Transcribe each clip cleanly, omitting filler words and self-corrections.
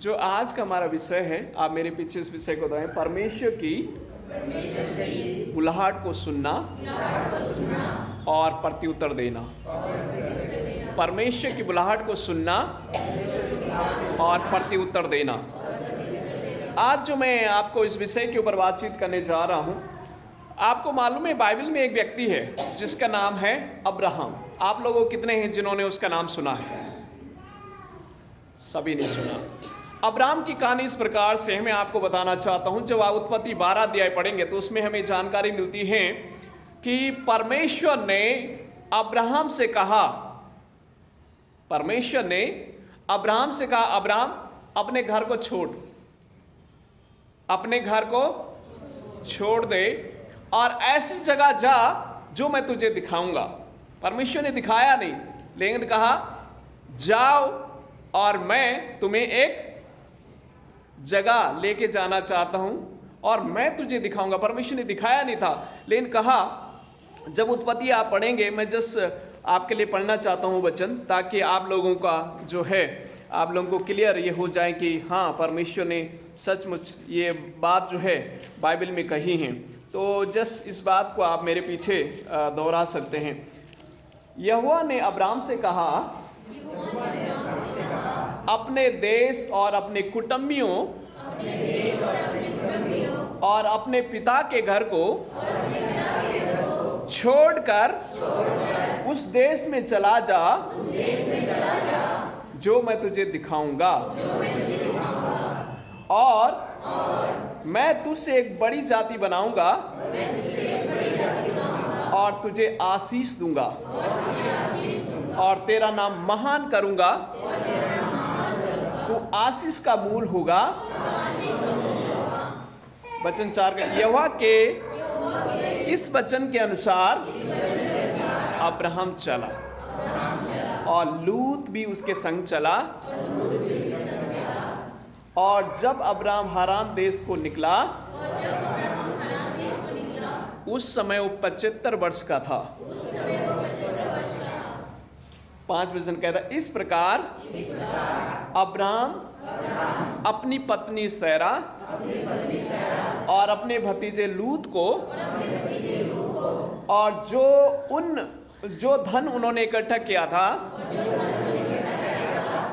जो आज का हमारा विषय है, आप मेरे पीछे इस विषय को बताएं। परमेश्वर की बुलाहट को सुनना और प्रत्युत्तर देना। परमेश्वर की बुलाहट को सुनना और प्रत्युत्तर देना। आज जो मैं आपको इस विषय के ऊपर बातचीत करने जा रहा हूं, आपको मालूम है बाइबल में एक व्यक्ति है जिसका नाम है अब्राहम। आप लोगों कितने हैं जिन्होंने उसका नाम सुना है? सभी ने सुना। अब्राहम की कहानी इस प्रकार से मैं आपको बताना चाहता हूं। जब आप उत्पत्ति 12 अध्याय पढ़ेंगे तो उसमें हमें जानकारी मिलती है कि परमेश्वर ने अब्राहम से कहा, परमेश्वर ने अब्राहम से कहा, अब्राहम अपने घर को छोड़, अपने घर को छोड़ दे और ऐसी जगह जा जो मैं तुझे दिखाऊंगा। परमेश्वर ने दिखाया नहीं, लेकिन कहा जाओ और मैं तुम्हें एक जगह लेके जाना चाहता हूं और मैं तुझे दिखाऊंगा। परमेश्वर ने दिखाया नहीं था, लेकिन कहा। जब उत्पत्ति आप पढ़ेंगे, मैं जस्ट आपके लिए पढ़ना चाहता हूं वचन, ताकि आप लोगों का जो है, आप लोगों को क्लियर ये हो जाए कि हाँ, परमेश्वर ने सचमुच ये बात जो है बाइबल में कही है। तो जस्ट इस बात को आप मेरे पीछे दोहरा सकते हैं। यहोवा ने अब्राहम से कहा, अपने देश और अपने कुटुंबियों और अपने पिता के घर को छोड़कर उस देश में चला जा जो मैं तुझे दिखाऊंगा, और मैं तुझसे एक बड़ी जाति बनाऊंगा और तुझे आशीष दूंगा और तेरा नाम महान करूंगा। तू आशीष का मूल होगा। वचन 4 का, यहोवा के इस वचन के अनुसार अब्राहम चला और लूत भी उसके संग चला। और जब अब्राहम हारान देश को निकला, उस समय वो 75 वर्ष का था। 5 वचन कहता, इस प्रकार अब्राहम अपनी पत्नी सैरा और अपने भतीजे लूत को और जो धन उन्होंने इकट्ठा किया था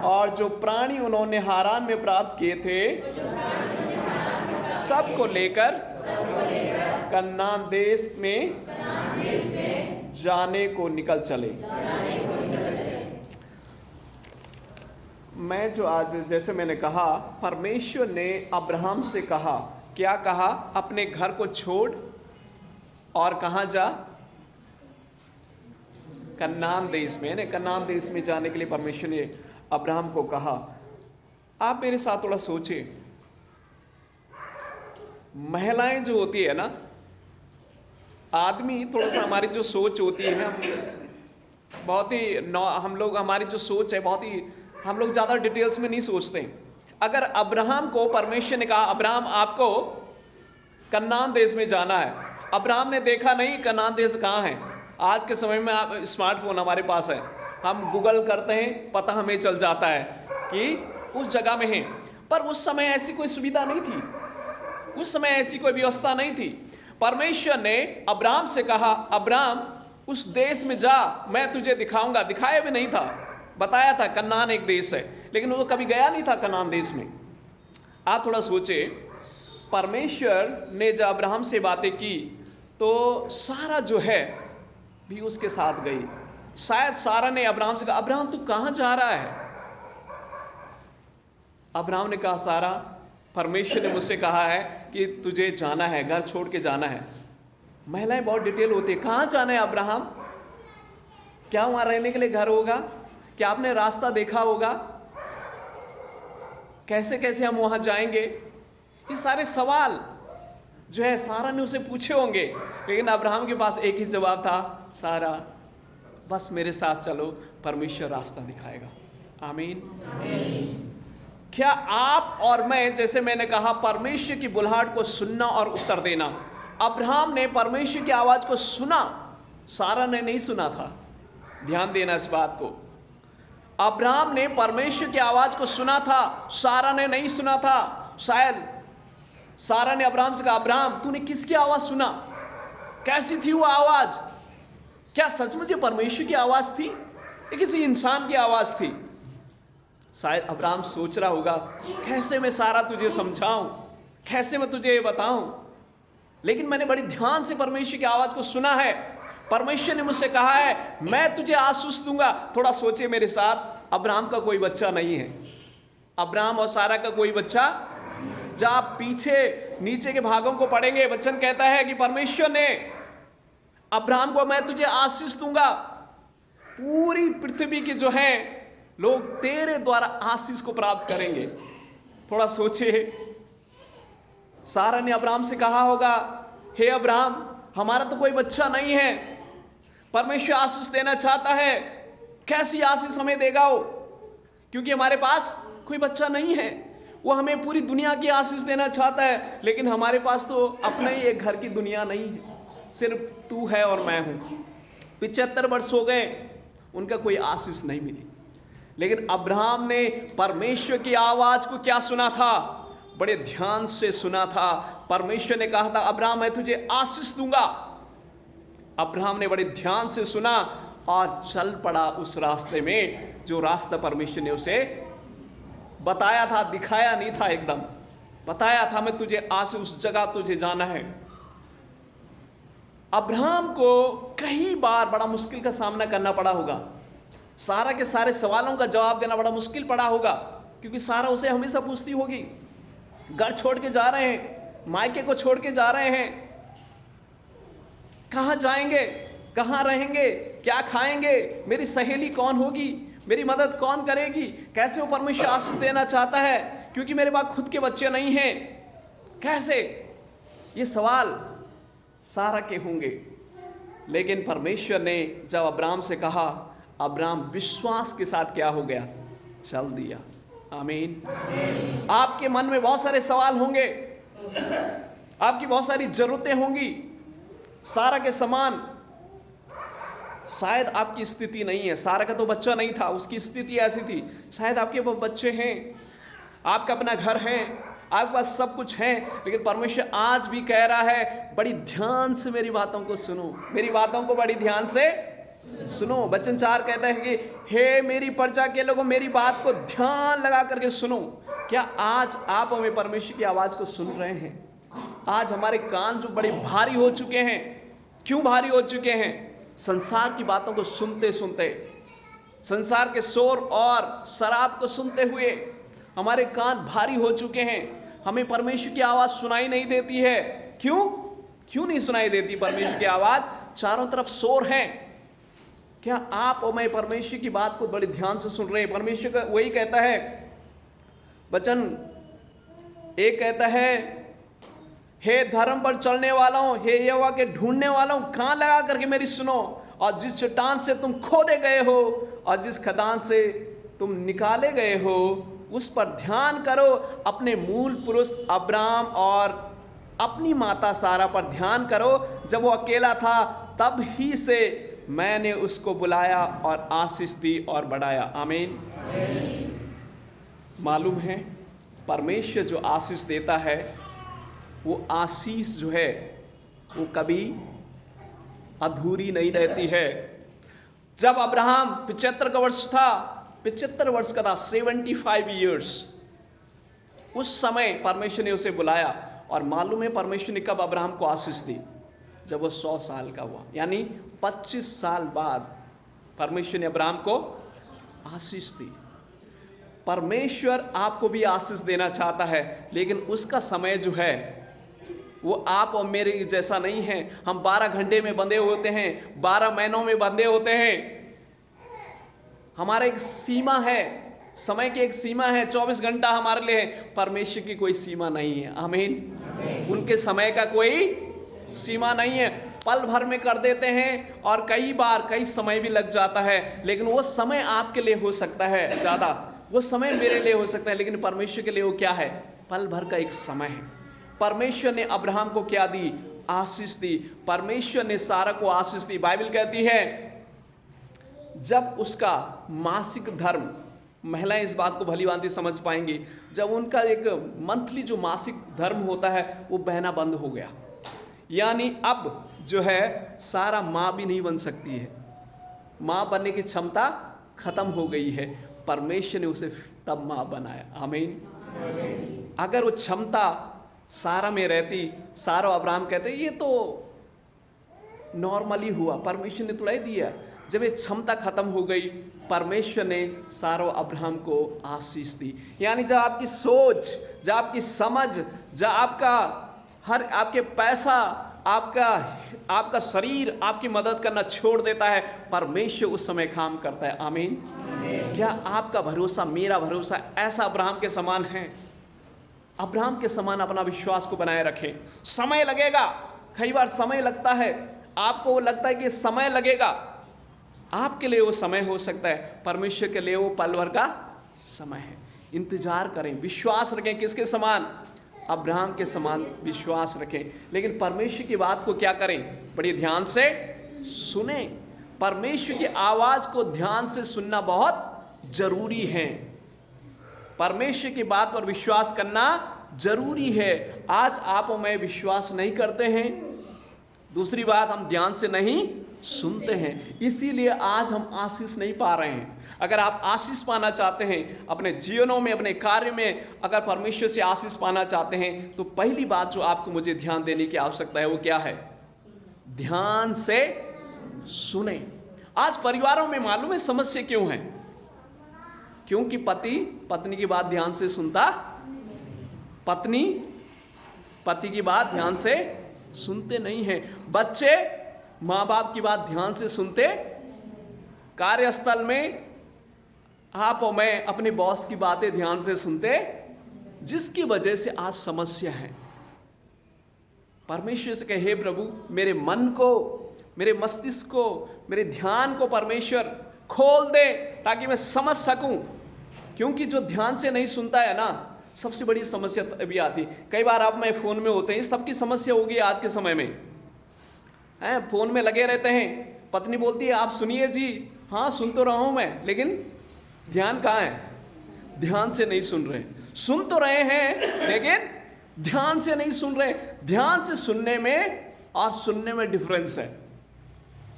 और जो प्राणी उन्होंने हारान में प्राप्त किए थे, सब को लेकर कनान देश में जाने को निकल चले। मैं जो आज, जैसे मैंने कहा, परमेश्वर ने अब्राहम से कहा, क्या कहा? अपने घर को छोड़ और कहाँ जा? कनान देश में। कनान देश में जाने के लिए परमेश्वर ने अब्राहम को कहा। आप मेरे साथ थोड़ा सोचिए, महिलाएं जो होती है ना, आदमी थोड़ा सा, हमारी जो सोच होती है ना, बहुत ही हम लोग, हमारी जो सोच है बहुत ही, हम लोग ज़्यादा डिटेल्स में नहीं सोचते। अगर अब्राहम को परमेश्वर ने कहा, अब्राहम आपको कनान देश में जाना है, अब्राहम ने देखा नहीं कनान देश कहाँ है। आज के समय में आप स्मार्टफोन हमारे पास है, हम गूगल करते हैं, पता हमें चल जाता है कि उस जगह में है। पर उस समय ऐसी कोई सुविधा नहीं थी, उस समय ऐसी कोई व्यवस्था नहीं थी। परमेश्वर ने अब्राहम से कहा, अब्राहम उस देश में जा, मैं तुझे दिखाऊंगा। दिखाया भी नहीं था, बताया था कनान एक देश है, लेकिन वो कभी गया नहीं था कनान देश में। आप थोड़ा सोचे, परमेश्वर ने जब अब्राहम से बातें की तो सारा जो है भी उसके साथ गई। शायद सारा ने अब्राहम से कहा, अब्राहम तू कहाँ जा रहा है? अब्राहम ने कहा, सारा, परमेश्वर ने मुझसे कहा है कि तुझे जाना है, घर छोड़ के जाना है। महिलाएं बहुत डिटेल होती है, कहाँ जाना है अब्राहम? क्या वहाँ रहने के लिए घर होगा? क्या आपने रास्ता देखा होगा? कैसे कैसे हम वहाँ जाएंगे? ये सारे सवाल जो है सारा ने उसे पूछे होंगे, लेकिन अब्राहम के पास एक ही जवाब था, सारा बस मेरे साथ चलो, परमेश्वर रास्ता दिखाएगा। आमीन। क्या आप और मैं, जैसे मैंने कहा, परमेश्वर की बुलाहट को सुनना और उत्तर देना। अब्राहम ने परमेश्वर की आवाज को सुना, सारा ने नहीं सुना था। ध्यान देना इस बात को। अब्राहम ने परमेश्वर की आवाज को सुना था, सारा ने नहीं सुना था। शायद सारा ने अब्राहम से कहा, अब्राहम तूने किसकी आवाज सुना? कैसी थी वो आवाज? क्या सचमुच परमेश्वर की आवाज थी या किसी इंसान की आवाज थी? शायद अब्राहम सोच रहा होगा, कैसे मैं सारा तुझे समझाऊं, कैसे मैं तुझे ये बताऊं। लेकिन मैंने बड़ी ध्यान से परमेश्वर की आवाज को सुना है। परमेश्वर ने मुझसे कहा है, मैं तुझे आशीष दूंगा। थोड़ा सोचे मेरे साथ, अब्राहम का कोई बच्चा नहीं है, अब्राहम और सारा का कोई बच्चा। जब आप पीछे नीचे के भागों को पढ़ेंगे, वचन कहता है कि परमेश्वर ने अब्राहम को, मैं तुझे आशीष दूंगा, पूरी पृथ्वी की जो है लोग तेरे द्वारा आशीष को प्राप्त करेंगे। थोड़ा सोचे, सारा ने अब्राहम से कहा होगा, हे अब्राहम हमारा तो कोई बच्चा नहीं है, परमेश्वर आशीष देना चाहता है, कैसी आशीष हमें देगा वो? क्योंकि हमारे पास कोई बच्चा नहीं है। वो हमें पूरी दुनिया की आशीष देना चाहता है, लेकिन हमारे पास तो अपना ही एक घर की दुनिया नहीं है, सिर्फ तू है और मैं हूं। 75 वर्ष हो गए, उनका कोई आशीष नहीं मिली। लेकिन अब्राहम ने परमेश्वर की आवाज को क्या सुना था? बड़े ध्यान से सुना था। परमेश्वर ने कहा था, अब्राहम मैं तुझे आशीष दूंगा। अब्राहम ने बड़े ध्यान से सुना और चल पड़ा उस रास्ते में, जो रास्ता परमेश्वर ने उसे बताया था। दिखाया नहीं था, एकदम बताया था, मैं तुझे आशीष, उस जगह तुझे जाना है। अब्राहम को कई बार बड़ा मुश्किल का सामना करना पड़ा होगा, सारा के सारे सवालों का जवाब देना बड़ा मुश्किल पड़ा होगा, क्योंकि सारा उसे हमेशा पूछती होगी, घर छोड़ के जा रहे हैं, मायके को छोड़ के जा रहे हैं, कहां जाएंगे, कहां रहेंगे, क्या खाएंगे, मेरी सहेली कौन होगी, मेरी मदद कौन करेगी, कैसे वो परमेश्वर आशीष देना चाहता है, क्योंकि मेरे पास खुद के बच्चे नहीं हैं, कैसे? ये सवाल सारा के होंगे। लेकिन परमेश्वर ने जब अब्राहम से कहा, अब्राहम विश्वास के साथ क्या हो गया? चल दिया। आमीन। आपके मन में बहुत सारे सवाल होंगे, आपकी बहुत सारी जरूरतें होंगी, सारा के समान। शायद आपकी स्थिति नहीं है, सारा का तो बच्चा नहीं था, उसकी स्थिति ऐसी थी। शायद आपके पास बच्चे हैं, आपका अपना घर है, आपके पास सब कुछ है, लेकिन परमेश्वर आज भी कह रहा है, बड़ी ध्यान से मेरी बातों को सुनो, मेरी बातों को बड़ी ध्यान से सुनो। वचन 4 कहता है कि हे मेरी प्रजा के लोगों, मेरी बात को ध्यान लगा करके सुनो। क्या आज आप हमें परमेश्वर की आवाज को सुन रहे हैं? आज हमारे कान जो बड़े भारी हो चुके हैं, क्यों भारी हो चुके हैं? संसार की बातों को सुनते सुनते, संसार के शोर और शराब को सुनते हुए हमारे कान भारी हो चुके हैं। हमें परमेश्वर की आवाज सुनाई नहीं देती है। क्यों नहीं सुनाई देती परमेश्वर की आवाज? चारों तरफ शोर है। क्या आप और मैं परमेश्वर की बात को बड़े ध्यान से सुन रहे हैं? परमेश्वर का वही कहता है, वचन 1 कहता है, हे धर्म पर चलने वालों, हे यहोवा के ढूंढने वालों, कान लगा करके मेरी सुनो, और जिस चट्टान से तुम खोदे गए हो और जिस खदान से तुम निकाले गए हो, उस पर ध्यान करो। अपने मूल पुरुष अब्राहम और अपनी माता सारा पर ध्यान करो। जब वो अकेला था तब ही से मैंने उसको बुलाया और आशीष दी और बढ़ाया। आमीन। मालूम है, परमेश्वर जो आशीष देता है, वो आशीष जो है वो कभी अधूरी नहीं रहती है। जब अब्राहम 75 का वर्ष था, 75 वर्ष का था, 75 ईयर्स, उस समय परमेश्वर ने उसे बुलाया। और मालूम है परमेश्वर ने कब अब्राहम को आशीष दी? जब वो 100 साल का हुआ, यानी 25 साल बाद परमेश्वर ने अब्राहम को आशीष दी। परमेश्वर आपको भी आशीष देना चाहता है, लेकिन उसका समय जो है वो आप और मेरे जैसा नहीं है। हम 12 घंटे में बंधे होते हैं, 12 महीनों में बंधे होते हैं। हमारा एक सीमा है, समय की एक सीमा है, 24 घंटा हमारे लिए है। परमेश्वर की कोई सीमा नहीं है। आमीन। उनके समय का कोई सीमा नहीं है। पल भर में कर देते हैं और कई बार कई समय भी लग जाता है, लेकिन वो समय आपके लिए हो सकता है ज़्यादा, वो समय मेरे लिए हो सकता है, लेकिन परमेश्वर के लिए वो क्या है? पल भर का एक समय है। परमेश्वर ने अब्राहम को क्या दी? आशीष दी। परमेश्वर ने सारा को आशीष दी। बाइबल कहती है जब उसका मासिक धर्म, महिलाएं इस बात को भली भांति समझ पाएंगी, जब उनका एक मंथली जो मासिक धर्म होता है वो बहना बंद हो गया, यानी अब जो है सारा माँ भी नहीं बन सकती है, माँ बनने की क्षमता खत्म हो गई है। परमेश्वर ने उसे तब माँ बनाया। आमीन। अगर वो क्षमता सारा में रहती, सारा अब्राहम कहते ये तो नॉर्मली हुआ, परमेश्वर ने थोड़ा ही दिया। जब ये क्षमता खत्म हो गई, परमेश्वर ने सारो अब्राहम को आशीष दी। यानी जब आपकी सोच, जब आपकी समझ, जब आपका आपके पैसा, आपका शरीर आपकी मदद करना छोड़ देता है, परमेश्वर उस समय काम करता है। आमीन। क्या आपका भरोसा, मेरा भरोसा ऐसा अब्राहम के समान है? अब्राहम के समान अपना विश्वास को बनाए रखें। समय लगेगा, कई बार समय लगता है, आपको वो लगता है कि समय लगेगा, आपके लिए वो समय हो सकता है, परमेश्वर के लिए वो पल भर का समय है। इंतजार करें, विश्वास रखें। किसके समान? अब्राहम के समान विश्वास रखें। लेकिन परमेश्वर की बात को क्या करें? बड़ी ध्यान से सुने। परमेश्वर की आवाज को ध्यान से सुनना बहुत जरूरी है। परमेश्वर की बात पर विश्वास करना जरूरी है। आज आप और मैं विश्वास नहीं करते हैं, दूसरी बात हम ध्यान से नहीं सुनते हैं, इसीलिए आज हम आशीष नहीं पा रहे हैं। अगर आप आशीष पाना चाहते हैं अपने जीवनों में, अपने कार्य में, अगर परमेश्वर से आशीष पाना चाहते हैं, तो पहली बात जो आपको मुझे ध्यान देने की आवश्यकता है वो क्या है? ध्यान से सुने। आज परिवारों में मालूम है समस्या क्यों है? क्योंकि पति पत्नी की बात ध्यान से सुनता, पत्नी पति की बात ध्यान से सुनते नहीं है, बच्चे माँ बाप की बात ध्यान से सुनते, कार्यस्थल में आप और मैं अपने बॉस की बातें ध्यान से सुनते, जिसकी वजह से आज समस्या है। परमेश्वर से कहे, हे प्रभु मेरे मन को, मेरे मस्तिष्क को, मेरे ध्यान को परमेश्वर खोल दे ताकि मैं समझ सकूं। क्योंकि जो ध्यान से नहीं सुनता है ना, सबसे बड़ी समस्या तभी आती। कई बार आप मैं फोन में होते हैं, सबकी समस्या होगी आज के समय में, हैं फोन में लगे रहते हैं। पत्नी बोलती है आप सुनिए जी, हाँ सुन तो रहा हूं मैं, लेकिन ध्यान कहाँ है? ध्यान से नहीं सुन रहे। सुन तो रहे हैं लेकिन ध्यान से नहीं सुन रहे। ध्यान से सुनने में और सुनने में डिफरेंस है।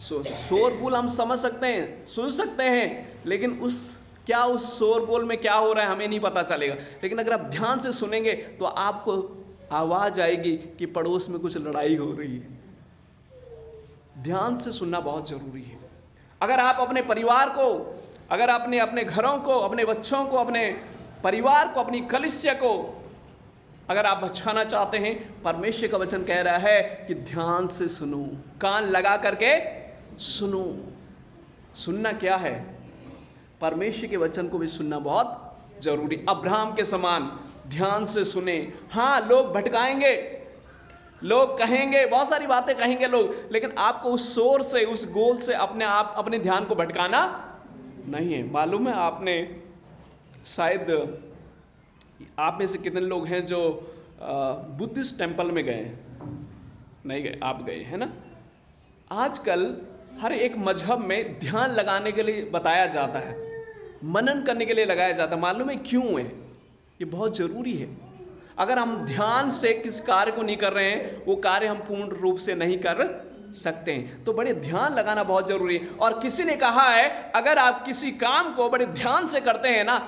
शोरगुल हम समझ सकते हैं, सुन सकते हैं, लेकिन उस शोरगुल में क्या हो रहा है हमें नहीं पता चलेगा। लेकिन अगर आप ध्यान से सुनेंगे तो आपको आवाज आएगी कि पड़ोस में कुछ लड़ाई हो रही है। ध्यान से सुनना बहुत जरूरी है। अगर आप अपने परिवार को, अगर आपने अपने घरों को, अपने बच्चों को, अपने परिवार को, अपनी कलीसिया को अगर आप बचाना चाहते हैं, परमेश्वर का वचन कह रहा है कि ध्यान से सुनो, कान लगा करके सुनो। सुनना क्या है? परमेश्वर के वचन को भी सुनना बहुत जरूरी। अब्राहम के समान ध्यान से सुने। हाँ, लोग भटकाएंगे, लोग कहेंगे, बहुत सारी बातें कहेंगे लोग, लेकिन आपको उस शोर से, उस गोल से अपने ध्यान को भटकाना नहीं है। मालूम है, आपने शायद आप में से कितने लोग हैं जो बुद्धिस्ट टेम्पल में गए हैं? नहीं गए, आप गए हैं ना। आजकल हर एक मजहब में ध्यान लगाने के लिए बताया जाता है, मनन करने के लिए लगाया जाता है। मालूम है क्यों है? ये बहुत जरूरी है। अगर हम ध्यान से किस कार्य को नहीं कर रहे हैं, वो कार्य हम पूर्ण रूप से नहीं कर सकते हैं। तो बड़े ध्यान लगाना बहुत जरूरी है। और किसी ने कहा है, अगर आप किसी काम को बड़े ध्यान से करते हैं ना,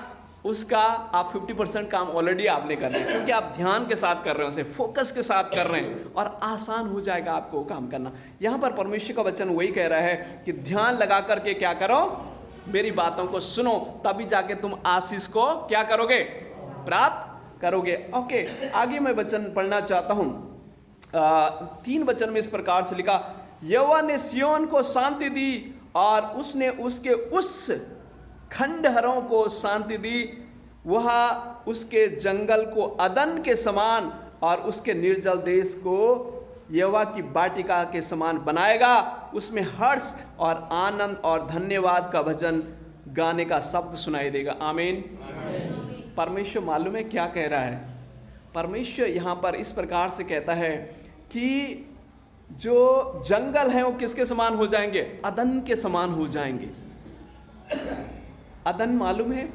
उसका आप 50% काम ऑलरेडी आपने कर लिया, क्योंकि आप ध्यान के साथ कर रहे हैं, उसे फोकस के साथ कर रहे हैं, और आसान हो जाएगा आपको काम करना। यहाँ पर परमेश्वर का वचन वही कह रहा है कि ध्यान लगा करके क्या करो? मेरी बातों को सुनो, तभी जाके तुम आशीष को क्या करोगे? प्राप्त करोगे। ओके, आगे मैं वचन पढ़ना चाहता हूं। 3 वचन में इस प्रकार से लिखा, यहोवा ने सिय्योन को शांति दी और उसने उसके उस खंडहरों को शांति दी। वह उसके जंगल को अदन के समान और उसके निर्जल देश को यहोवा की वाटिका के समान बनाएगा। उसमें हर्ष और आनंद और धन्यवाद का भजन गाने का शब्द सुनाई देगा। आमीन। परमेश्वर मालूम है क्या कह रहा है? परमेश्वर यहाँ पर इस प्रकार से कहता है कि जो जंगल है वो किसके समान हो जाएंगे? अदन के समान हो जाएंगे। अदन मालूम है?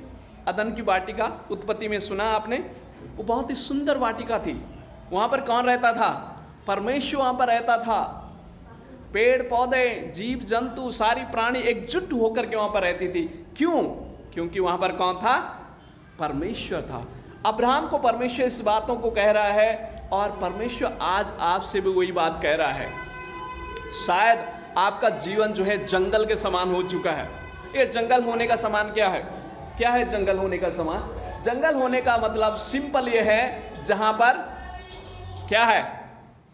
अदन की वाटिका उत्पत्ति में सुना आपने? वो बहुत ही सुंदर वाटिका थी। वहाँ पर कौन रहता था? परमेश्वर वहाँ पर रहता था। पेड़ पौधे, जीव जंतु, सारी प्राणी एकजुट होकर के वहाँ पर रहती थी। क्यों? क्योंकि वहाँ पर कौन था? परमेश्वर था। अब्राहम को परमेश्वर इस बातों को कह रहा है, और परमेश्वर आज आपसे भी वही बात कह रहा है। शायद आपका जीवन जो है जंगल के समान हो चुका है। ये जंगल होने का समान क्या है? क्या है जंगल होने का समान? जंगल होने का मतलब सिंपल ये है, जहां पर क्या है?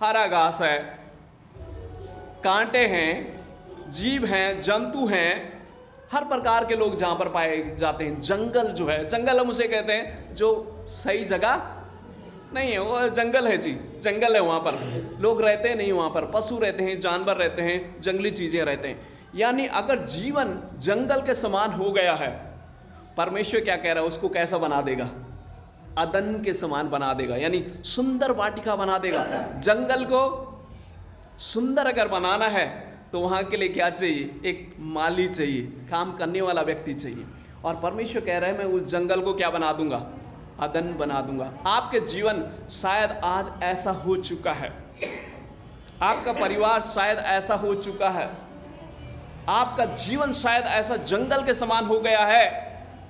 हरा घास है, कांटे हैं, जीव हैं, जंतु हैं, हर प्रकार के लोग जहां पर पाए जाते हैं। जंगल जो है, जंगल हम उसे कहते हैं जो सही जगह नहीं है, वो जंगल है जी, जंगल है। वहां पर लोग रहते नहीं, वहां पर पशु रहते हैं, जानवर रहते हैं, जंगली चीजें रहते हैं। यानी अगर जीवन जंगल के समान हो गया है, परमेश्वर क्या कह रहा है? उसको कैसा बना देगा? अदन के समान बना देगा, यानी सुंदर वाटिका बना देगा। जंगल को सुंदर अगर बनाना है तो वहां के लिए क्या चाहिए? एक माली चाहिए, काम करने वाला व्यक्ति चाहिए। और परमेश्वर कह रहा है मैं उस जंगल को क्या बना दूंगा? अदन बना दूंगा। आपके जीवन शायद आज ऐसा हो चुका है, आपका परिवार शायद ऐसा हो चुका है, आपका जीवन शायद ऐसा जंगल के समान हो गया है,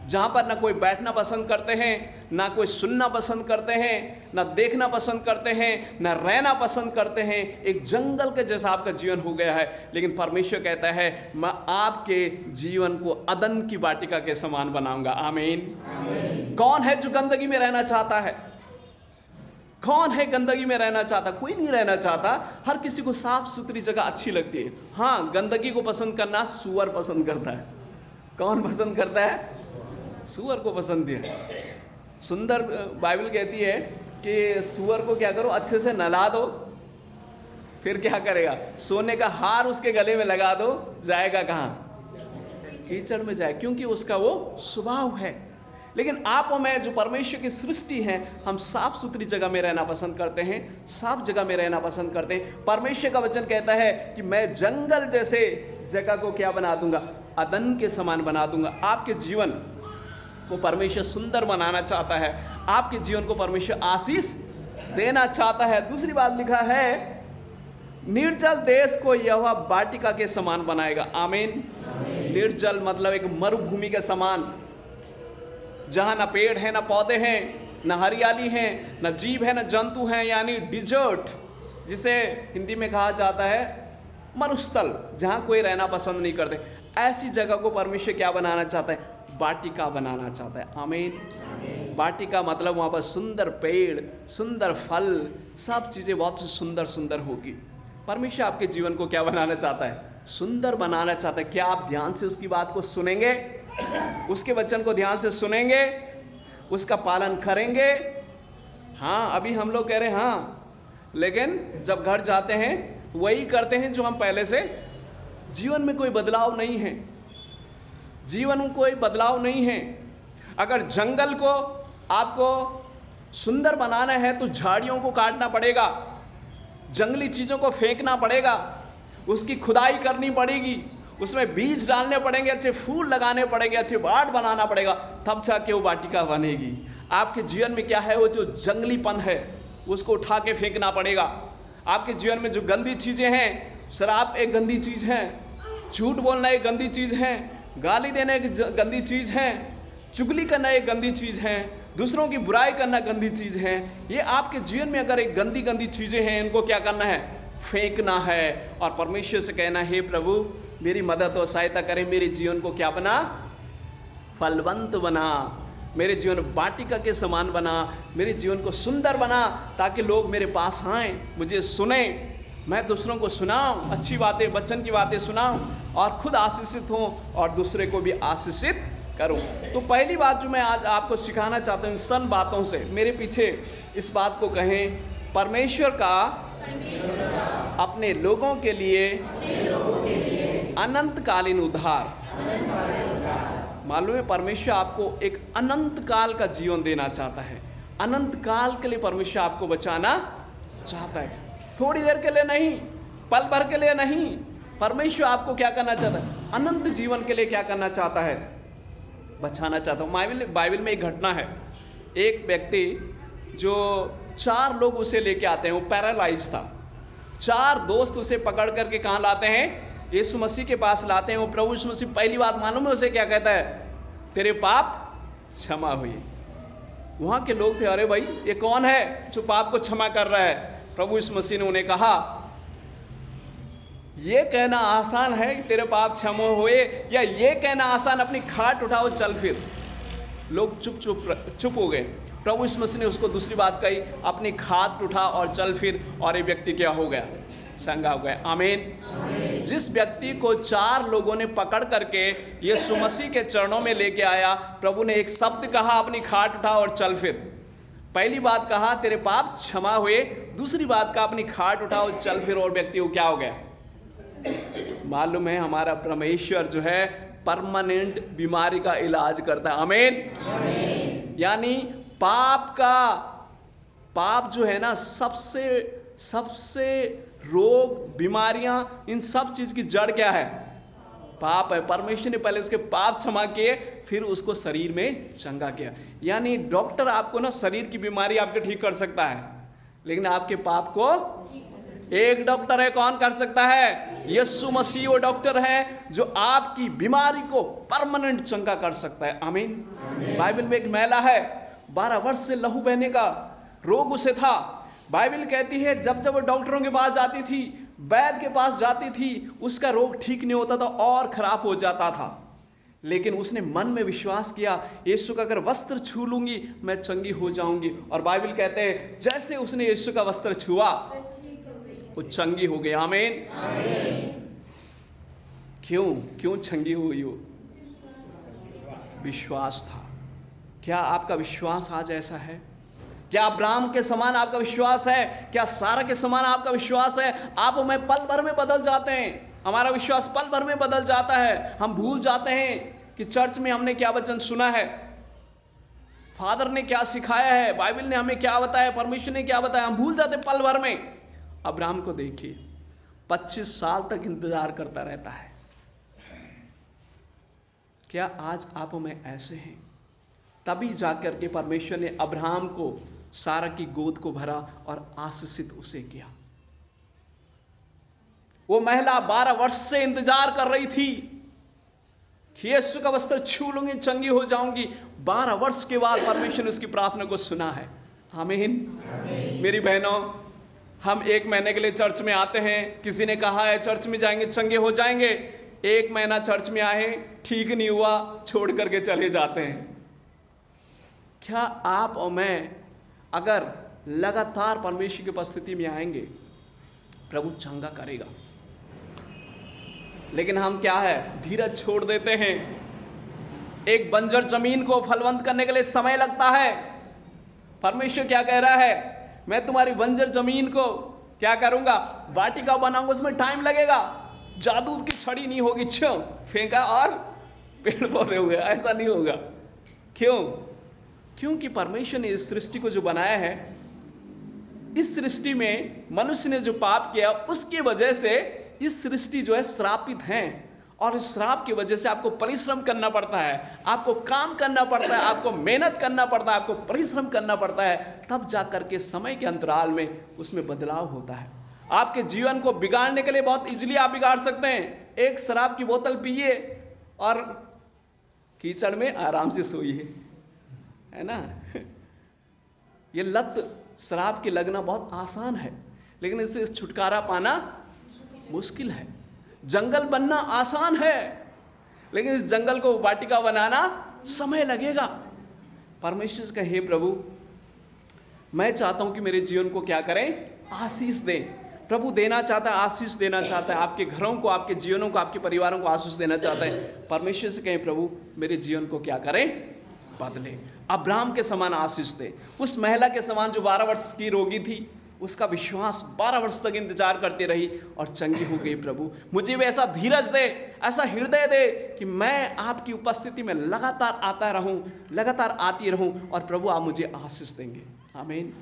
जहां पर ना कोई बैठना पसंद करते हैं, ना कोई सुनना पसंद करते हैं, ना देखना पसंद करते हैं, ना रहना पसंद करते हैं। एक जंगल के जैसा आपका जीवन हो गया है। लेकिन परमेश्वर कहता है मैं आपके जीवन को अदन की वाटिका के समान बनाऊंगा। आमीन। कौन है जो गंदगी में रहना चाहता है? कौन है गंदगी में रहना चाहता? कोई नहीं रहना चाहता। हर किसी को साफ सुथरी जगह अच्छी लगती है। हाँ, गंदगी को पसंद करना सुअर पसंद करता है। कौन पसंद करता है? सुअर को पसंद है। सुंदर बाइबल कहती है कि सुअर को क्या करो? अच्छे से नहला दो, फिर क्या करेगा? सोने का हार उसके गले में लगा दो, जाएगा कहाँ? कीचड़ में जाए, क्योंकि उसका वो स्वभाव है। लेकिन आप और मैं जो परमेश्वर की सृष्टि है, हम साफ सुथरी जगह में रहना पसंद करते हैं, साफ जगह में रहना पसंद करते हैं। परमेश्वर का वचन कहता है कि मैं जंगल जैसे जगह को क्या बना दूंगा? अदन के समान बना दूंगा। आपके जीवन को परमेश्वर सुंदर बनाना चाहता है, आपके जीवन को परमेश्वर आशीष देना चाहता है। दूसरी बात लिखा है निर्जल देश को यहोवा वाटिका के समान बनाएगा। आमीन। निर्जल मतलब एक मरुभूमि के समान, जहां ना पेड़ है, ना पौधे हैं, ना हरियाली है, ना जीव है, ना जंतु हैं, यानी डिजर्ट, जिसे हिंदी में कहा जाता है मरुस्थल, जहां कोई रहना पसंद नहीं करते। ऐसी जगह को परमेश्वर क्या बनाना चाहता है? वाटिका बनाना चाहता है। आमीन। वाटिका मतलब वहाँ पर सुंदर पेड़, सुंदर फल, सब चीज़ें बहुत सुंदर सुंदर होगी। परमेश्वर आपके जीवन को क्या बनाना चाहता है? सुंदर बनाना चाहता है। क्या आप ध्यान से उसकी बात को सुनेंगे? उसके वचन को ध्यान से सुनेंगे, उसका पालन करेंगे? हाँ, अभी हम लोग कह रहे हैं हाँ, लेकिन जब घर जाते हैं वही करते हैं जो हम पहले से। जीवन में कोई बदलाव नहीं है, जीवन में कोई बदलाव नहीं है। अगर जंगल को आपको सुंदर बनाना है तो झाड़ियों को काटना पड़ेगा, जंगली चीज़ों को फेंकना पड़ेगा, उसकी खुदाई करनी पड़ेगी, उसमें बीज डालने पड़ेंगे, अच्छे फूल लगाने पड़ेंगे, अच्छे बाड़ बनाना पड़ेगा, तब जाके वो वाटिका बनेगी। आपके जीवन में क्या है? वो जो जंगलीपन है उसको उठा के फेंकना पड़ेगा। आपके जीवन में जो गंदी चीज़ें हैं, शराब एक गंदी चीज़ है, झूठ बोलना एक गंदी चीज़ है, गाली देना एक गंदी चीज़ है, चुगली करना एक गंदी चीज़ है, दूसरों की बुराई करना गंदी चीज़ है। ये आपके जीवन में अगर एक गंदी गंदी चीज़ें हैं, इनको क्या करना है? फेंकना है। और परमेश्वर से कहना है, हे प्रभु मेरी मदद और सहायता करें, मेरे जीवन को क्या बना? फलवंत बना, मेरे जीवन वाटिका के समान बना, मेरे जीवन को सुंदर बना, ताकि लोग मेरे पास आएँ, मुझे सुने, मैं दूसरों को सुनाऊं, अच्छी बातें, वचन की बातें सुनाऊं, और खुद आशीषित हों और दूसरे को भी आशीषित करूं। तो पहली बात जो मैं आज आपको सिखाना चाहता हूं, इन सन बातों से मेरे पीछे इस बात को कहें, परमेश्वर का अपने लोगों के लिए अनंतकालीन उद्धार। मालूम है, परमेश्वर आपको एक अनंत काल का जीवन देना चाहता है। अनंत काल के लिए परमेश्वर आपको बचाना चाहता है, थोड़ी देर के लिए नहीं, पल भर के लिए नहीं। परमेश्वर आपको क्या करना चाहता है? अनंत जीवन के लिए क्या करना चाहता है? बचाना चाहता हूँ। बाइबल में एक घटना है, एक व्यक्ति जो 4 लोग उसे लेके आते हैं, वो पैरालाइज था। 4 दोस्त उसे पकड़ करके कहाँ लाते हैं? यीशु मसीह के पास लाते हैं। वो प्रभु यीशु मसीह पहली बात मालूम है उसे क्या कहता है? तेरे पाप क्षमा हुए। वहाँ के लोग थे, अरे भाई ये कौन है जो पाप को क्षमा कर रहा है? प्रभु यीशु मसीह ने उन्हें कहा, ये कहना आसान है कि तेरे पाप क्षमा हुए, या ये कहना आसान अपनी खाट उठाओ चल फिर। लोग चुप हो गए। प्रभु यीशु मसीह ने उसको दूसरी बात कही, अपनी खाट उठा और चल फिर, और ये व्यक्ति क्या हो गया? चंगा हो गया। आमीन। जिस व्यक्ति को 4 लोगों ने पकड़ करके यीशु मसीह के चरणों में लेके आया, प्रभु ने एक शब्द कहा, अपनी खाट उठा और चल फिर। पहली बात कहा तेरे पाप क्षमा हुए, दूसरी बात कहा अपनी खाट उठाओ चल फिर, और व्यक्ति को क्या हो गया? मालूम है हमारा परमेश्वर जो है परमानेंट बीमारी का इलाज करता है। आमीन। यानी पाप जो है ना, सबसे रोग, बीमारियां, इन सब चीज की जड़ क्या है? पाप है। परमेश्वर ने पहले उसके पाप क्षमा किए, फिर उसको शरीर में चंगा किया। यानी डॉक्टर आपको ना शरीर की बीमारी आपके ठीक कर सकता है, लेकिन आपके पाप को एक डॉक्टर है, कौन कर सकता है? यीशु मसीह वो डॉक्टर है जो आपकी बीमारी को परमानेंट चंगा कर सकता है। आमीन। बाइबल में एक महिला है, 12 वर्ष से लहू बहने का रोग उसे था। बाइबल कहती है जब जब वो डॉक्टरों के पास जाती थी, वैद्य के पास जाती थी, उसका रोग ठीक नहीं होता था और खराब हो जाता था। लेकिन उसने मन में विश्वास किया, यीशु का अगर वस्त्र छू लूंगी मैं चंगी हो जाऊंगी। और बाइबल कहते हैं जैसे उसने यीशु का वस्त्र छुआ वो चंगी हो गई। आमीन। क्यों चंगी हुई? वो विश्वास था। क्या आपका विश्वास आज ऐसा है? क्या अब्राहम के समान आपका विश्वास है? क्या सारा के समान आपका विश्वास है? आप और मैं पल भर में बदल जाते हैं, हमारा विश्वास पल भर में बदल जाता है। हम भूल जाते हैं कि चर्च में हमने क्या वचन सुना है, फादर ने क्या सिखाया है, बाइबल ने हमें क्या बताया, परमेश्वर ने क्या बताया, हम भूल जाते पल भर में। अब्राहम को देखिए, 25 साल तक इंतजार करता रहता है। क्या आज आप और मैं ऐसे हैं? तभी जाकर के परमेश्वर ने अब्राहम को सारा की गोद को भरा और आशीषित उसे किया। वो महिला 12 वर्ष से इंतजार कर रही थी कि यीशु का वस्त्र छू लूंगी चंगी हो जाऊंगी। 12 वर्ष के बाद परमेश्वर ने उसकी प्रार्थना को सुना है। आमीन। मेरी बहनों, हम 1 महीने के लिए चर्च में आते हैं, किसी ने कहा है चर्च में जाएंगे चंगे हो जाएंगे। 1 महीना चर्च में आए, ठीक नहीं हुआ, छोड़ करके चले जाते हैं। क्या आप और मैं अगर लगातार परमेश्वर की उपस्थिति में आएंगे, प्रभु चंगा करेगा। लेकिन हम क्या है, धीरज छोड़ देते हैं। एक बंजर जमीन को फलवंत करने के लिए समय लगता है। परमेश्वर क्या कह रहा है? मैं तुम्हारी बंजर जमीन को क्या करूंगा? वाटिका बनाऊंगा, उसमें टाइम लगेगा। जादू की छड़ी नहीं होगी, क्यों फेंका और पेड़ पौधे हुए, ऐसा नहीं होगा। क्यों? क्योंकि परमेश्वर ने इस सृष्टि को जो बनाया है, इस सृष्टि में मनुष्य ने जो पाप किया उसकी वजह से इस सृष्टि जो है श्रापित है। और इस श्राप की वजह से आपको परिश्रम करना पड़ता है, आपको काम करना पड़ता है, आपको मेहनत करना पड़ता है, आपको परिश्रम करना पड़ता है, तब जाकर के समय के अंतराल में उसमें बदलाव होता है। आपके जीवन को बिगाड़ने के लिए बहुत इजीली आप बिगाड़ सकते हैं। एक शराब की बोतल पिए और कीचड़ में आराम से सोइए, है ना। ये लत शराब की लगना बहुत आसान है, लेकिन इससे छुटकारा पाना मुश्किल है। जंगल बनना आसान है, लेकिन इस जंगल को वाटिका बनाना समय लगेगा। परमेश्वर से कहे, हे प्रभु, मैं चाहता हूं कि मेरे जीवन को क्या करें? आशीष दें। प्रभु देना चाहता है, आशीष देना चाहता है। आपके घरों को, आपके जीवनों को, आपके परिवारों को आशीष देना चाहता है। परमेश्वर से कहें, प्रभु मेरे जीवन को क्या करें? बदले। अब्राहम के समान आशीष दे। उस महिला के समान जो 12 वर्ष की रोगी थी, उसका विश्वास 12 वर्ष तक इंतजार करती रही और चंगी हो गई। प्रभु मुझे भी ऐसा धीरज दे, ऐसा हृदय दे कि मैं आपकी उपस्थिति में लगातार आता रहूं, लगातार आती रहूं, और प्रभु आप मुझे आशीष देंगे। आमीन।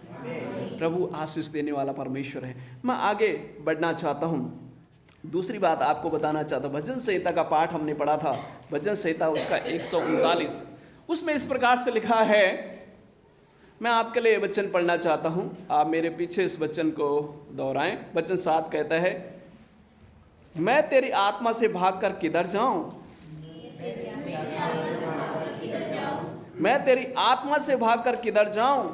प्रभु आशीष देने वाला परमेश्वर है। मैं आगे बढ़ना चाहता हूं। दूसरी बात आपको बताना चाहता हूँ, भजन संहिता का पाठ हमने पढ़ा था, भजन संहिता उसका 139, उसमें इस प्रकार से लिखा है, मैं आपके लिए वचन पढ़ना चाहता हूँ, आप मेरे पीछे इस वचन को दोहराएं। वचन 7 कहता है, मैं तेरी आत्मा से भागकर किधर जाऊं, मैं तेरी आत्मा से भागकर किधर जाऊं,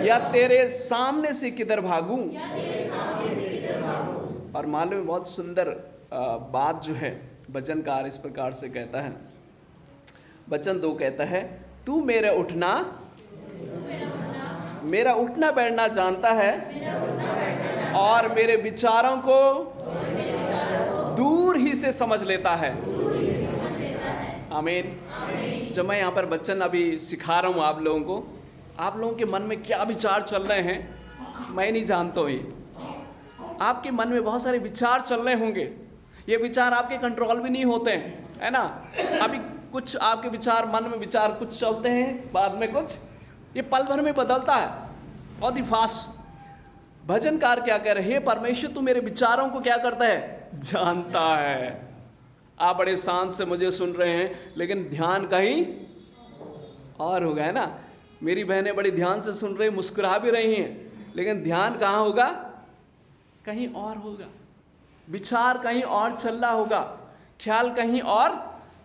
या तेरे सामने से किधर भागूं। और मालूम है बहुत सुंदर बात जो है, भजनकार इस प्रकार से कहता है, वचन 2 कहता है, तू मेरा उठना बैठना जानता है और मेरे विचारों को दूर ही से समझ लेता है। आमीन। जब मैं यहाँ पर वचन अभी सिखा रहा हूँ आप लोगों को, आप लोगों के मन में क्या विचार चल रहे हैं मैं नहीं जानता हूँ। ये आपके मन में बहुत सारे विचार चल रहे होंगे, ये विचार आपके कंट्रोल भी नहीं होते हैं, है ना। अभी कुछ आपके विचार, मन में विचार कुछ चलते हैं, बाद में कुछ, ये पल भर में बदलता है, बहुत ही फास्ट। भजनकार क्या कह रहे हैं, परमेश्वर तू मेरे विचारों को क्या करता है, जानता है। आप बड़े शांत से मुझे सुन रहे हैं, लेकिन ध्यान कहीं और होगा, है ना। मेरी बहनें बड़ी ध्यान से सुन रही, मुस्कुरा भी रही हैं, लेकिन ध्यान कहाँ होगा, कहीं और होगा। विचार कहीं और चल रहा होगा, ख्याल कहीं और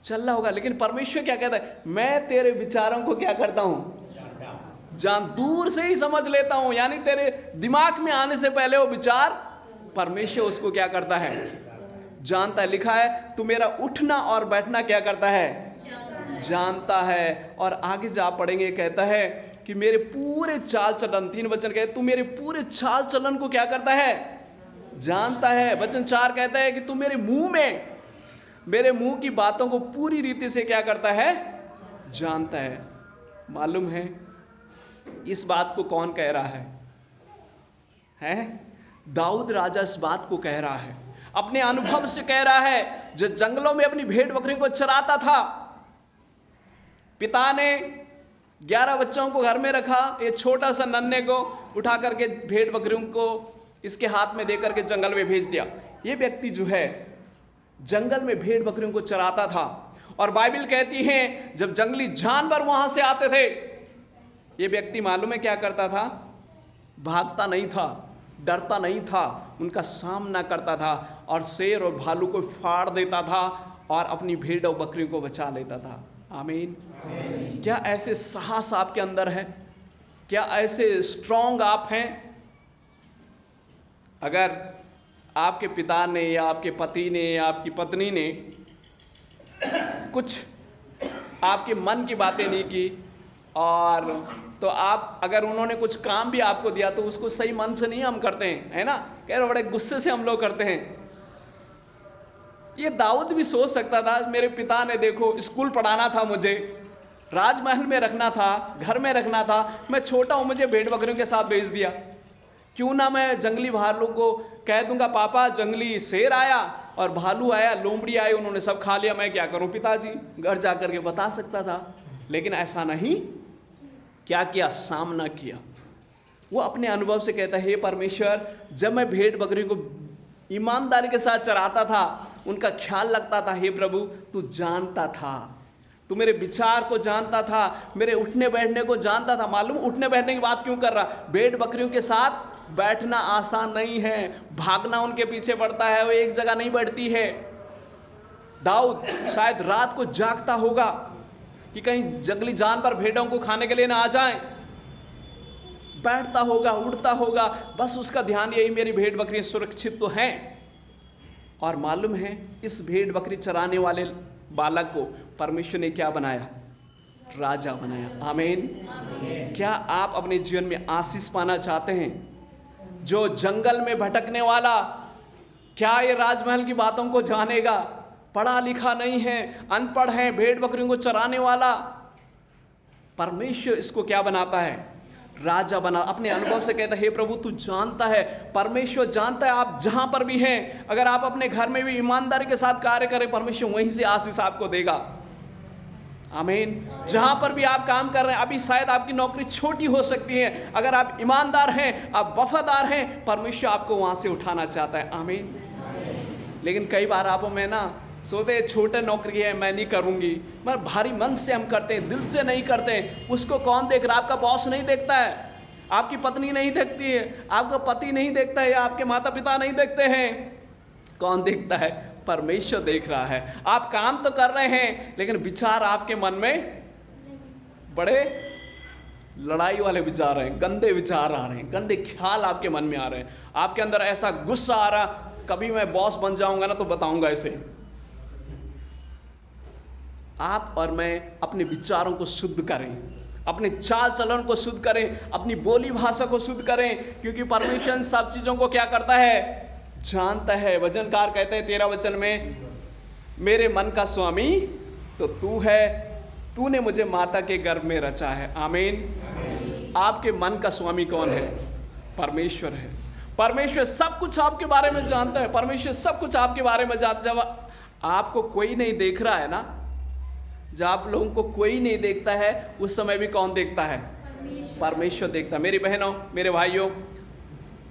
चल रहा होगा। लेकिन परमेश्वर क्या कहता है, मैं तेरे विचारों को क्या करता हूँ, दूर से ही समझ लेता हूँ। यानी तेरे दिमाग में आने से पहले वो विचार परमेश्वर उसको क्या करता है, जानता है। लिखा है, तू मेरा उठना और बैठना क्या करता है, जानता है। और आगे जा पढ़ेंगे, कहता है कि मेरे पूरे चाल चलन, 3 वचन कहते, तू मेरे पूरे चाल चलन को क्या करता है, जानता है। वचन 4 कहता है कि तू मेरे मुंह की बातों को पूरी रीति से क्या करता है, जानता है। मालूम है इस बात को कौन कह रहा है? दाऊद राजा इस बात को कह रहा है, अपने अनुभव से कह रहा है। जो जंगलों में अपनी भेड़ बकरी को चराता था, पिता ने 11 बच्चों को घर में रखा, ये छोटा सा नन्हे को उठा करके भेड़ बकरियों को इसके हाथ में देकर के जंगल में भेज दिया। ये व्यक्ति जो है जंगल में भेड़ बकरियों को चराता था। और बाइबल कहती है जब जंगली जानवर वहां से आते थे, ये व्यक्ति मालूम है क्या करता था, भागता नहीं था, डरता नहीं था, उनका सामना करता था और शेर और भालू को फाड़ देता था और अपनी भेड़ और बकरियों को बचा लेता था। आमीन। क्या ऐसे साहस आपके अंदर है? क्या ऐसे स्ट्रॉन्ग आप हैं? अगर आपके पिता ने या आपके पति ने या आपकी पत्नी ने कुछ आपके मन की बातें नहीं की, और तो आप, अगर उन्होंने कुछ काम भी आपको दिया तो उसको सही मन से नहीं हम करते हैं, है ना, कह रहे बड़े गुस्से से हम लोग करते हैं। ये दाऊद भी सोच सकता था, मेरे पिता ने देखो स्कूल पढ़ाना था, मुझे राजमहल में रखना था, घर में रखना था, मैं छोटा हूँ, मुझे भेड़ बकरियों के साथ भेज दिया। क्यों ना मैं जंगली भालू को कह दूंगा, पापा जंगली शेर आया और भालू आया, लोमड़ी आई, उन्होंने सब खा लिया, मैं क्या करूं पिताजी, घर जा करके बता सकता था। लेकिन ऐसा नहीं, क्या किया, सामना किया। वो अपने अनुभव से कहता है, हे परमेश्वर, जब मैं भेड़ बकरी को ईमानदारी के साथ चराता था, उनका ख्याल रखता था, हे प्रभु तू जानता था, तू मेरे विचार को जानता था, मेरे उठने बैठने को जानता था। मालूम उठने बैठने की बात क्यों कर रहा, भेड़ बकरियों के साथ बैठना आसान नहीं है, भागना उनके पीछे पड़ता है, वो एक जगह नहीं बैठती है। दाऊद शायद रात को जागता होगा कि कहीं जंगली जानवर भेड़ों को खाने के लिए ना आ जाएं, बैठता होगा, उड़ता होगा, बस उसका ध्यान यही, मेरी भेड़ बकरी सुरक्षित तो हैं। और मालूम है इस भेड़ बकरी चराने वाले बालक को परमेश्वर ने क्या बनाया, राजा बनाया। आमीन। क्या आप अपने जीवन में आशीष पाना चाहते हैं? जो जंगल में भटकने वाला, क्या ये राजमहल की बातों को जानेगा? पढ़ा लिखा नहीं है, अनपढ़ है, भेड़ बकरियों को चराने वाला, परमेश्वर इसको क्या बनाता है, राजा बना। अपने अनुभव से कहता है, हे प्रभु तू जानता है, परमेश्वर जानता है आप जहां पर भी हैं, अगर आप अपने घर में भी ईमानदारी के साथ कार्य करें, परमेश्वर वहीं से आशीष आपको देगा। आमीन। जहां पर भी आप काम कर रहे हैं, अभी शायद आपकी नौकरी छोटी हो सकती है, अगर आप ईमानदार हैं, आप वफादार हैं, परमेश्वर आपको वहां से उठाना चाहता है। आमीन। लेकिन कई बार आप में ना सोचते छोटे नौकरी है मैं नहीं करूंगी, मगर भारी मन से हम करते हैं, दिल से नहीं करते हैं। उसको कौन देख रहा है? आपका बॉस नहीं देखता है, आपकी पत्नी नहीं देखती है, आपका पति नहीं देखता है, या आपके माता पिता नहीं देखते हैं। कौन देखता है? परमेश्वर देख रहा है। आप काम तो कर रहे हैं, लेकिन विचार आपके मन में बड़े लड़ाई वाले विचार हैं, गंदे विचार आ रहे हैं, गंदे ख्याल आपके मन में आ रहे हैं। आपके अंदर ऐसा गुस्सा आ रहा, कभी मैं बॉस बन जाऊंगा ना तो बताऊंगा इसे। आप और मैं अपने विचारों को शुद्ध करें, अपने चाल चलन को शुद्ध करें, अपनी बोली भाषा को शुद्ध करें, क्योंकि परमेश्वर सब चीजों को क्या करता है? जानता है। वचनकार कहते हैं 13 वचन में, मेरे मन का स्वामी तो तू है, तूने मुझे माता के गर्भ में रचा है। आमीन। आपके मन का स्वामी कौन है? परमेश्वर है। परमेश्वर सब कुछ आपके बारे में जानता है। परमेश्वर सब कुछ आपके बारे में जानता है। जब आपको कोई नहीं देख रहा है ना, जब आप लोगों को कोई नहीं देखता है, उस समय भी कौन देखता है? परमेश्वर देखता है। मेरी बहनों, मेरे भाइयों,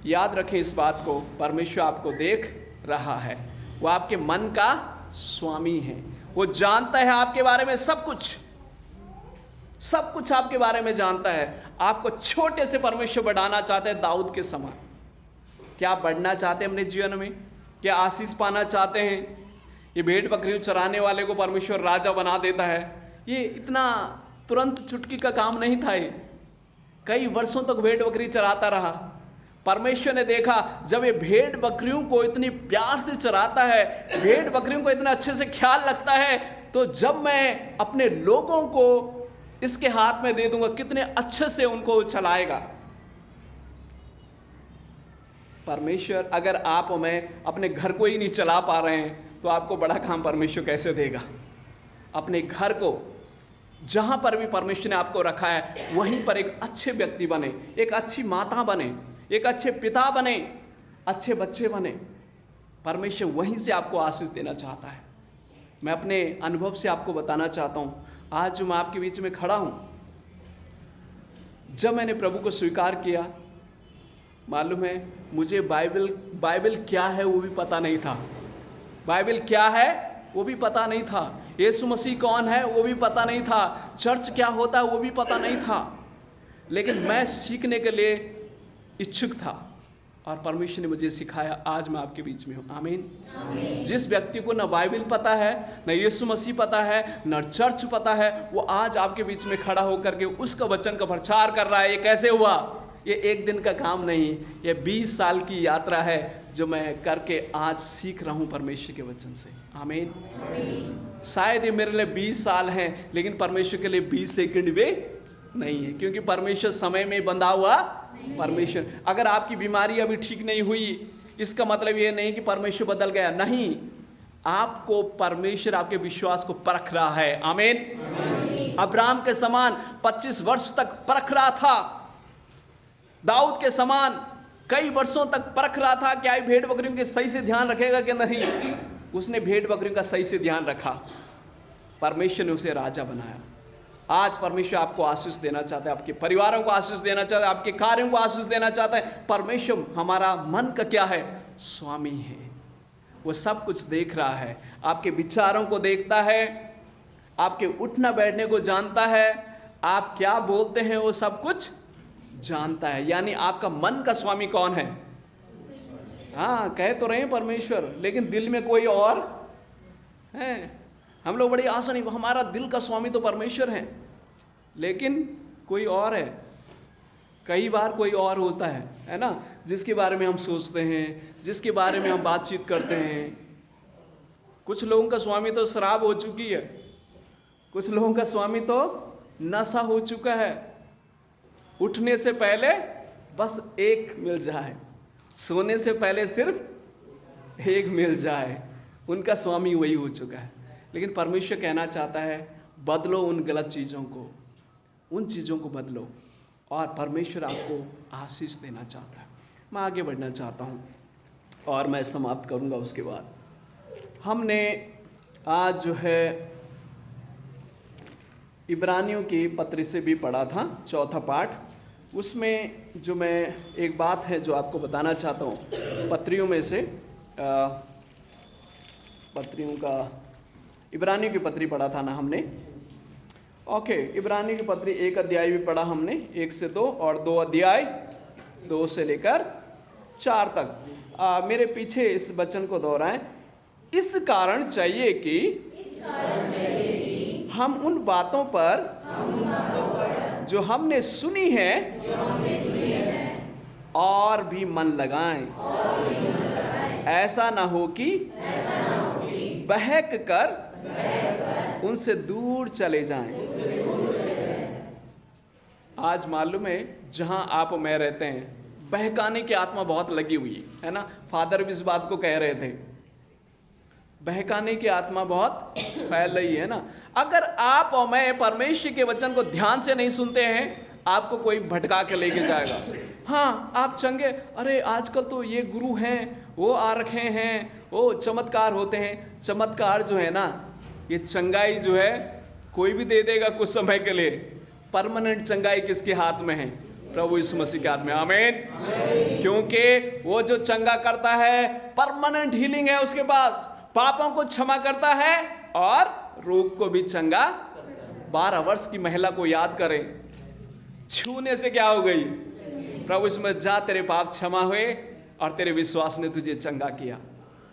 याद रखें इस बात को, परमेश्वर आपको देख रहा है। वो आपके मन का स्वामी है। वो जानता है आपके बारे में सब कुछ, सब कुछ आपके बारे में जानता है। आपको छोटे से परमेश्वर बढ़ाना चाहते हैं, दाऊद के समान। क्या बढ़ना चाहते हैं अपने जीवन में? क्या आशीष पाना चाहते हैं? ये भेड़ बकरियों चराने वाले को परमेश्वर राजा बना देता है। ये इतना तुरंत चुटकी का काम नहीं था। ये कई वर्षों तक भेड़ बकरी चराता रहा। परमेश्वर ने देखा जब ये भेड़ बकरियों को इतनी प्यार से चराता है, भेड़ बकरियों को इतना अच्छे से ख्याल रखता है, तो जब मैं अपने लोगों को इसके हाथ में दे दूंगा, कितने अच्छे से उनको चलाएगा। परमेश्वर, अगर आप और मैं अपने घर को ही नहीं चला पा रहे हैं, तो आपको बड़ा काम परमेश्वर कैसे देगा? अपने घर को, जहां पर भी परमेश्वर ने आपको रखा है, वहीं पर एक अच्छे व्यक्ति बने, एक अच्छी माता बने, एक अच्छे पिता बने, अच्छे बच्चे बने। परमेश्वर वहीं से आपको आशीष देना चाहता है। मैं अपने अनुभव से आपको बताना चाहता हूं। आज जो मैं आपके बीच में खड़ा हूं, जब मैंने प्रभु को स्वीकार किया, मालूम है मुझे बाइबल क्या है वो भी पता नहीं था। बाइबल क्या है वो भी पता नहीं था। यीशु मसीह कौन है वो भी पता नहीं था। चर्च क्या होता है वो भी पता नहीं था। लेकिन मैं सीखने के लिए इच्छुक था और परमेश्वर ने मुझे सिखाया। आज मैं आपके बीच में हूँ। आमीन। जिस व्यक्ति को न बाइबल पता है, न यीशु मसीह पता है, न चर्च पता है, वो आज आपके बीच में खड़ा होकर के उसका वचन का प्रचार कर रहा है। ये कैसे हुआ? ये एक दिन का काम नहीं, ये 20 साल की यात्रा है जो मैं करके आज सीख रहा हूँ परमेश्वर के वचन से। आमीन। शायद ये मेरे लिए 20 साल हैं, लेकिन परमेश्वर के लिए 20 सेकंड वे नहीं है, क्योंकि परमेश्वर समय में बंधा हुआ परमेश्वर। अगर आपकी बीमारी अभी ठीक नहीं हुई, इसका मतलब ये नहीं कि परमेश्वर बदल गया। नहीं, आपको परमेश्वर आपके विश्वास को परख रहा है। आमीन। अब्राहम के समान 25 वर्ष तक परख रहा था। दाऊद के समान कई वर्षों तक परख रहा था क्या भेड़ बकरियों के सही से ध्यान रखेगा कि नहीं। उसने भेड़ बकरियों का सही से ध्यान रखा, परमेश्वर ने उसे राजा बनाया। आज परमेश्वर आपको आशीष देना चाहता है, आपके परिवारों को आशीष देना चाहता है, आपके कार्यों को आशीष देना चाहता है। परमेश्वर हमारा मन का क्या है? स्वामी है। वो सब कुछ देख रहा है, आपके विचारों को देखता है, आपके उठना बैठने को जानता है, आप क्या बोलते हैं वो सब कुछ जानता है। यानी आपका मन का स्वामी कौन है? हाँ, कह तो रहे हैं परमेश्वर, लेकिन दिल में कोई और है। हम लोग बड़ी आसानी, हमारा दिल का स्वामी तो परमेश्वर है, लेकिन कोई और है। कई बार कोई और होता है ना, जिसके बारे में हम सोचते हैं, जिसके बारे में हम बातचीत करते हैं। कुछ लोगों का स्वामी तो शराब हो चुकी है, कुछ लोगों का स्वामी तो नशा हो चुका है। उठने से पहले बस एक मिल जाए, सोने से पहले सिर्फ एक मिल जाए, उनका स्वामी वही हो चुका है। लेकिन परमेश्वर कहना चाहता है, बदलो उन गलत चीज़ों को, उन चीज़ों को बदलो, और परमेश्वर आपको आशीष देना चाहता है। मैं आगे बढ़ना चाहता हूँ और मैं समाप्त करूँगा। उसके बाद हमने आज जो है इब्रानियों की पत्री से भी पढ़ा था, चौथा पाठ। उसमें जो मैं एक बात है जो आपको बताना चाहता हूँ, पत्रियों में से पत्रियों का इब्रानियों की पत्री पढ़ा था ना हमने। ओके, इब्रानियों की पत्री 1 अध्याय भी पढ़ा हमने, 1 से 2, और 2 अध्याय 2 से लेकर 4 तक। मेरे पीछे इस वचन को दोहराएं। इस कारण चाहिए कि हम उन बातों पर जो हमने सुनी है और भी मन लगाएं। ऐसा ना हो कि बहक कर उनसे दूर चले जाएं। आज मालूम है जहां आप और मैं रहते हैं, बहकाने की आत्मा बहुत लगी हुई है ना। फादर भी इस बात को कह रहे थे, बहकाने की आत्मा बहुत फैल रही है ना। अगर आप और मैं परमेश्वर के वचन को ध्यान से नहीं सुनते हैं, आपको कोई भटका के लेके जाएगा। हाँ, आप चंगे, अरे आजकल तो ये गुरु हैं, वो आ रखे हैं, वो चमत्कार होते हैं। चमत्कार जो है ना, ये चंगाई जो है कोई भी दे देगा कुछ समय के लिए। परमानेंट चंगाई किसके हाथ में है? प्रभु यीशु मसीह के हाथ में। आमीन। क्योंकि वो जो चंगा करता है, परमानेंट हीलिंग है उसके पास। पापों को क्षमा करता है और रोग को भी चंगा। 12 वर्ष की महिला को याद करें, छूने से क्या हो गई? प्रभु इसमें जा, तेरे पाप क्षमा हुए और तेरे विश्वास ने तुझे चंगा किया।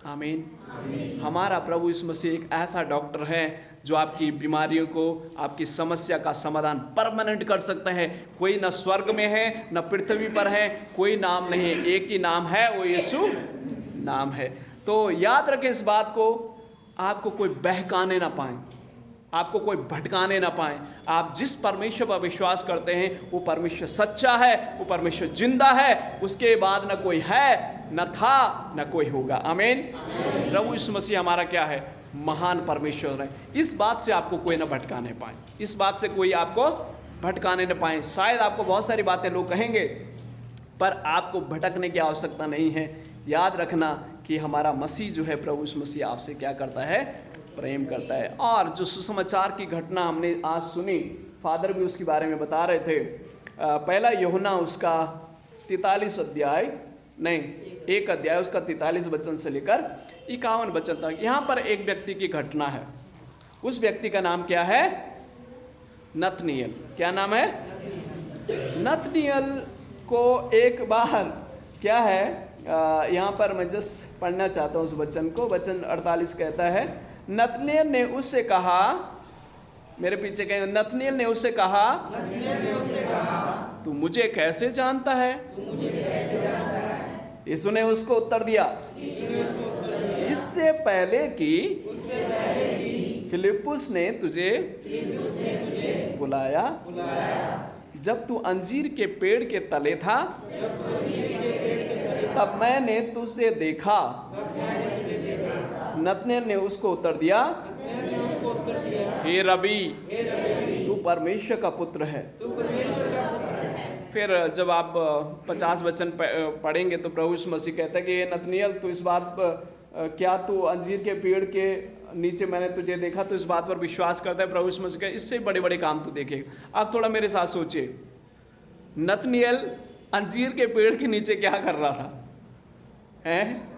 आमीन। हमारा प्रभु यीशु मसीह एक ऐसा डॉक्टर है जो आपकी बीमारियों को, आपकी समस्या का समाधान परमानेंट कर सकता है। कोई न स्वर्ग में है न पृथ्वी पर है, कोई नाम नहीं है, एक ही नाम है, वो यीशु नाम है। तो याद रखें इस बात को, आपको कोई बहकाने ना पाए, आपको कोई भटकाने ना पाए। आप जिस परमेश्वर पर विश्वास करते हैं वो परमेश्वर सच्चा है, वो परमेश्वर जिंदा है, उसके बाद न कोई है, न था, न कोई होगा। आमीन। प्रभु यीशु मसीह हमारा क्या है? महान परमेश्वर है। इस बात से आपको कोई ना भटकाने पाए, इस बात से कोई आपको भटकाने न पाए। शायद आपको बहुत सारी बातें लोग कहेंगे, पर आपको भटकने की आवश्यकता नहीं है। याद रखना कि हमारा मसीह जो है, प्रभु यीशु मसीह आपसे क्या करता है? प्रेम करता है। और जो सुसमाचार की घटना हमने आज सुनी, फादर भी उसके बारे में बता रहे थे। पहला यूहन्ना उसका 43 अध्याय, नहीं 1 अध्याय उसका 43 वचन से लेकर 51 वचन तक। यहाँ पर एक व्यक्ति की घटना है। उस व्यक्ति का नाम क्या है? नतनिएल। क्या नाम है? नतनिएल को एक बार क्या है, यहाँ पर मैं जस्ट पढ़ना चाहता हूँ उस वचन को। वचन 48 कहता है, नतनिएल ने उससे कहा, मेरे पीछे कहेंगे, नतनिएल ने उससे कहा, तू मुझे कैसे जानता है? यीशु ने उसको उत्तर दिया, इससे पहले कि फिलिप्पुस ने तुझे बुलाया, जब तू अंजीर के पेड़ के तले था, तब मैंने तुझे देखा। नतनिएल ने उसको उत्तर दिया, हे रबी, तू परमेश्वर का पुत्र है। फिर जब आप 50 वचन पढ़ेंगे तो प्रभु यीशु मसीह कहता है कि हे नतनिएल, तू इस बात पर क्या तू अंजीर के पेड़ के नीचे मैंने तुझे देखा, तो इस बात पर विश्वास करता है? प्रभु यीशु मसीह कहता है, इससे बड़े बड़े काम तू देखेगा। आप थोड़ा मेरे साथ सोचिए, नतनिएल अंजीर के पेड़ के नीचे क्या कर रहा था? हैं?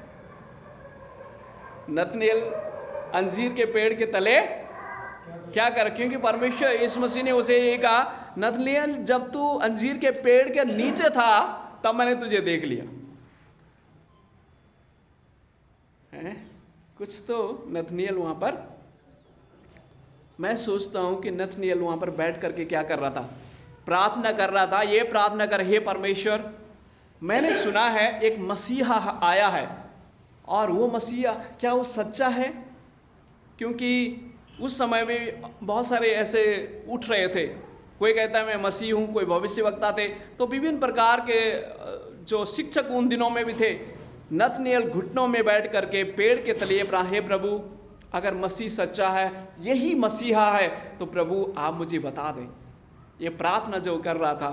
नतनिएल अंजीर के पेड़ के तले क्या कर? क्योंकि परमेश्वर यीशु मसीह ने उसे ये कहा, नतनिएल जब तू अंजीर के पेड़ के नीचे था तब मैंने तुझे देख लिया। हैं? कुछ तो नतनिएल वहां पर, मैं सोचता हूं कि नतनिएल वहां पर बैठ करके क्या कर रहा था? प्रार्थना कर रहा था। ये प्रार्थना कर, हे परमेश्वर, मैंने सुना है एक मसीहा आया है, और वो मसीहा क्या वो सच्चा है? क्योंकि उस समय में बहुत सारे ऐसे उठ रहे थे, कोई कहता है मैं मसीह हूँ, कोई भविष्यवक्ता थे, तो विभिन्न प्रकार के जो शिक्षक उन दिनों में भी थे। नतनिएल घुटनों में बैठ करके पेड़ के तले, हे प्रभु, अगर मसीह सच्चा है, यही मसीहा है, तो प्रभु आप मुझे बता दें। ये प्रार्थना जो कर रहा था,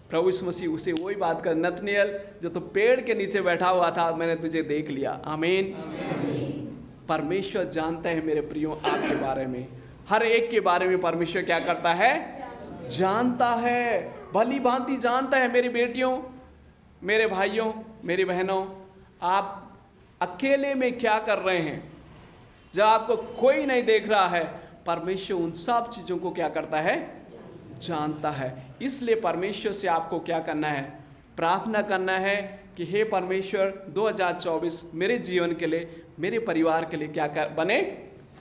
प्रभु यीशु मसीह उसे वही बात कर, नतनिएल जो तो पेड़ के नीचे बैठा हुआ था, मैंने तुझे देख लिया। आमीन। परमेश्वर जानता है मेरे प्रियो आपके बारे में। हर एक के बारे में परमेश्वर क्या करता है, जानता है, भली भांति जानता है। मेरी बेटियों, मेरे भाइयों, मेरी बहनों, आप अकेले में क्या कर रहे हैं, जब आपको कोई नहीं देख रहा है, परमेश्वर उन सब चीज़ों को क्या करता है, जानता है। इसलिए परमेश्वर से आपको क्या करना है, प्रार्थना करना है कि हे परमेश्वर 2024 मेरे जीवन के लिए, मेरे परिवार के लिए क्या कर बने,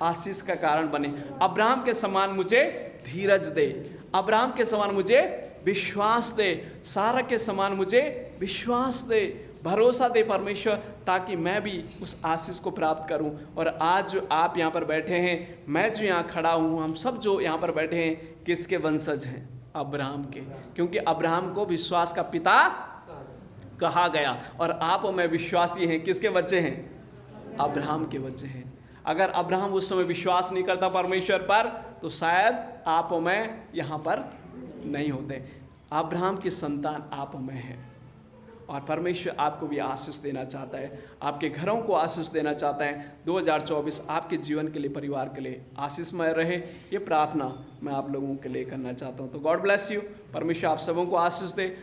आशीष का कारण बने। अब्राहम के समान मुझे धीरज दे, अब्राहम के समान मुझे विश्वास दे, सारा के समान मुझे विश्वास दे, भरोसा दे परमेश्वर, ताकि मैं भी उस आशीष को प्राप्त करूं। और आज जो आप यहाँ पर बैठे हैं, मैं जो यहाँ खड़ा हूँ, हम सब जो यहाँ पर बैठे हैं, किसके वंशज हैं, अब्राहम के, क्योंकि अब्राहम को विश्वास का पिता कहा गया। और आप और मैं विश्वासी हैं, किसके बच्चे हैं, अब्राहम के बच्चे हैं। अगर अब्राहम उस समय विश्वास नहीं करता परमेश्वर पर, तो शायद आप और मैं यहाँ पर नहीं होते। अब्राहम की संतान आप और मैं हैं, और परमेश्वर आपको भी आशीष देना चाहता है, आपके घरों को आशीष देना चाहता है। 2024 आपके जीवन के लिए, परिवार के लिए आशीषमय रहे, ये प्रार्थना मैं आप लोगों के लिए करना चाहता हूँ। तो गॉड ब्लेस यू, परमेश्वर आप सबों को आशीष दे।